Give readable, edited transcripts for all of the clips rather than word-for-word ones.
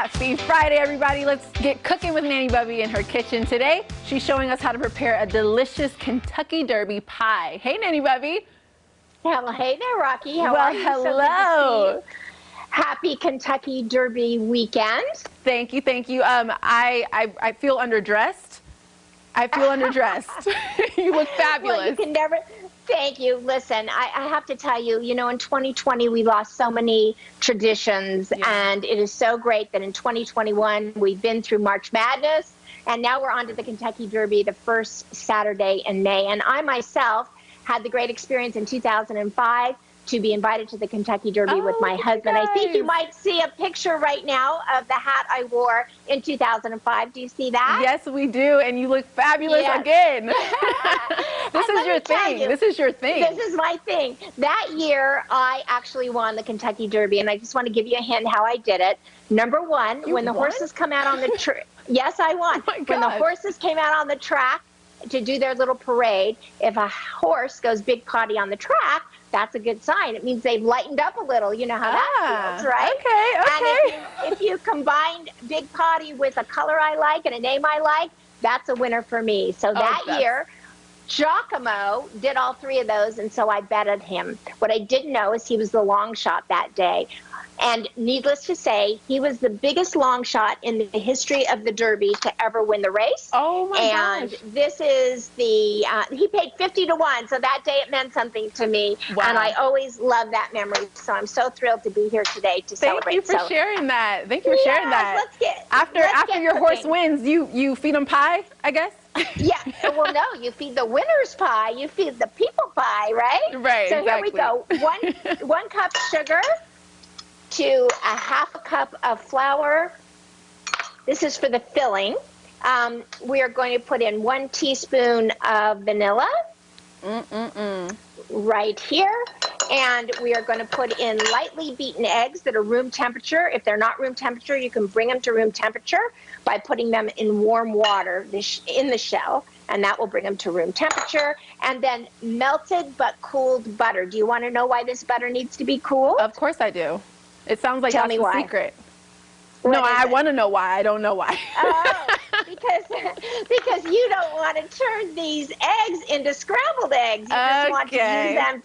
Happy Friday, everybody. Let's get cooking with Nanny Bubby in her kitchen today. She's showing us how to prepare a delicious Kentucky Derby pie. Hey, Nanny Bubby. Well, hey there, Rocky. How are you? Hello. So good to see you. Happy Kentucky Derby weekend. Thank you, thank you. I feel underdressed. You look fabulous. Well, you can never. Thank you. Listen, I have to tell you, in 2020 we lost so many traditions, and it is so great that in 2021 we've been through March Madness, and now we're on to the Kentucky Derby, the first Saturday in May. And I myself had the great experience in 2005 to be invited to the Kentucky Derby with my husband. I think you might see a picture right now of the hat I wore in 2005. Do you see that? Yes, we do, and you look fabulous again. This is your thing. This is your thing. This is my thing. That year, I actually won the Kentucky Derby, and I just want to give you a hint how I did it. Number one, when the horses come out on the track. Yes, I won. Oh my God. When the horses came out on the track to do their little parade, if a horse goes big potty on the track, that's a good sign. It means they've lightened up a little. You know how that feels, right? Okay. And if you combined big potty with a color I like and a name I like, that's a winner for me. So that year, Giacomo did all three of those, and so I betted him. What I didn't know is he was the long shot that day. And needless to say, he was the biggest long shot in the history of the Derby to ever win the race. Oh my gosh. And this is the, he paid 50 to 1, so that day it meant something to me. Wow. And I always love that memory, so I'm so thrilled to be here today to celebrate. Thank you for sharing that. Thank you for sharing that. After your horse wins, you feed him pie, I guess? Yeah, well, no, you feed the winner's pie, you feed the people pie, right? Right, so here we go. One cup sugar to a half a cup of flour. This is for the filling. We are going to put in 1 teaspoon of vanilla right here. And we are going to put in lightly beaten eggs that are room temperature. If they're not room temperature, you can bring them to room temperature by putting them in warm water in the shell, and that will bring them to room temperature. And then melted but cooled butter. Do you want to know why this butter needs to be cooled? Of course I do. It sounds like that's the secret. No, I want to know why. I don't know why. Because you don't want to turn these eggs into scrambled eggs. You just want to use them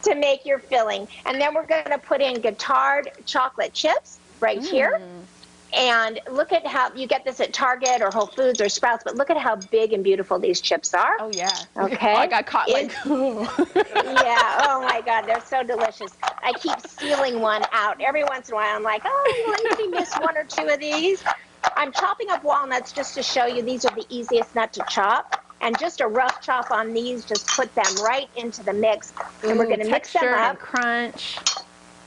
to make your filling. And then we're going to put in Guittard chocolate chips right here. And look at how, you get this at Target or Whole Foods or Sprouts, but look at how big and beautiful these chips are. Oh, yeah. Okay. Oh, I got caught Yeah, oh my God, they're so delicious. I keep stealing one out. Every once in a while, I'm like, oh, let me miss 1 or 2 of these. I'm chopping up walnuts just to show you these are the easiest nut to chop. And just a rough chop on these, just put them right into the mix. And we're going to mix them up. And crunch.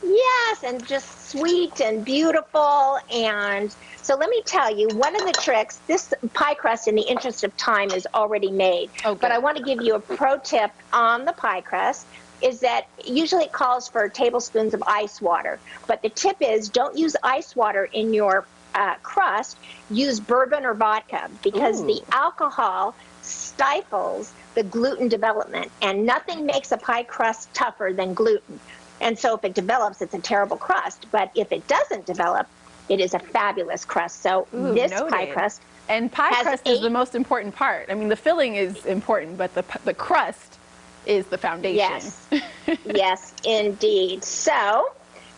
Yes, and just sweet and beautiful. And so let me tell you, one of the tricks, this pie crust, in the interest of time, is already made. But I want to give you a pro tip on the pie crust, is that usually it calls for tablespoons of ice water. But the tip is, don't use ice water in your crust. Use bourbon or vodka, because the alcohol stifles the gluten development. And nothing makes a pie crust tougher than gluten. And so if it develops, it's a terrible crust. But if it doesn't develop, it is a fabulous crust. So this pie crust. And pie crust is the most important part. I mean, the filling is important, but the crust is the foundation. Yes, yes, indeed. So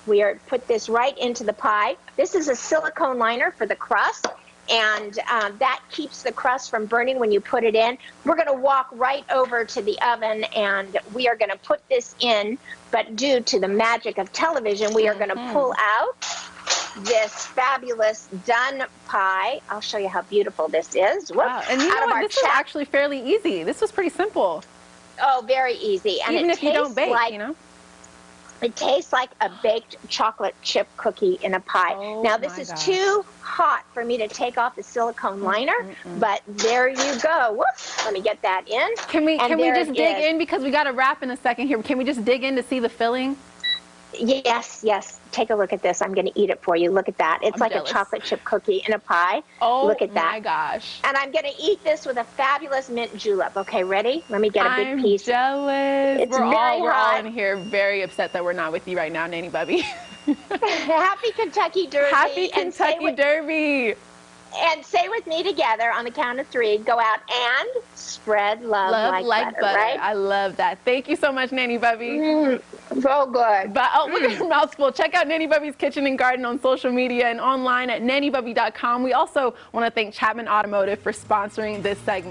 we put this right into the pie. This is a silicone liner for the crust. And that keeps the crust from burning when you put it in. We're going to walk right over to the oven, and we are going to put this in. But due to the magic of television, we are going to pull out this fabulous done pie. I'll show you how beautiful this is. Wow. And you know what? This is actually fairly easy. This was pretty simple. Oh, very easy. And even if you don't bake, you know? It tastes like a baked chocolate chip cookie in a pie. Now, this is too hot for me to take off the silicone liner, but there you go. Whoops, let me get that in. Can we just dig in, because we got to wrap in a second here. Can we just dig in to see the filling? Yes, yes. Take a look at this. I'm going to eat it for you. Look at that. It's I'm like jealous. a chocolate chip cookie in a pie. Oh, look at that. my gosh. And I'm going to eat this with a fabulous mint julep. Okay, ready? Let me get a big piece. I'm jealous. It's we're all hot. in here very upset that we're not with you right now, Nanny Bubby. Happy Kentucky Derby. Happy Kentucky Derby. And say with me together on the count of 3, go out and spread love like butter, right? I love that. Thank you so much, Nanny Bubby. So good. But, oh, look at her mouth full. Check out Nanny Bubby's Kitchen and Garden on social media and online at nannybubby.com. We also want to thank Chapman Automotive for sponsoring this segment.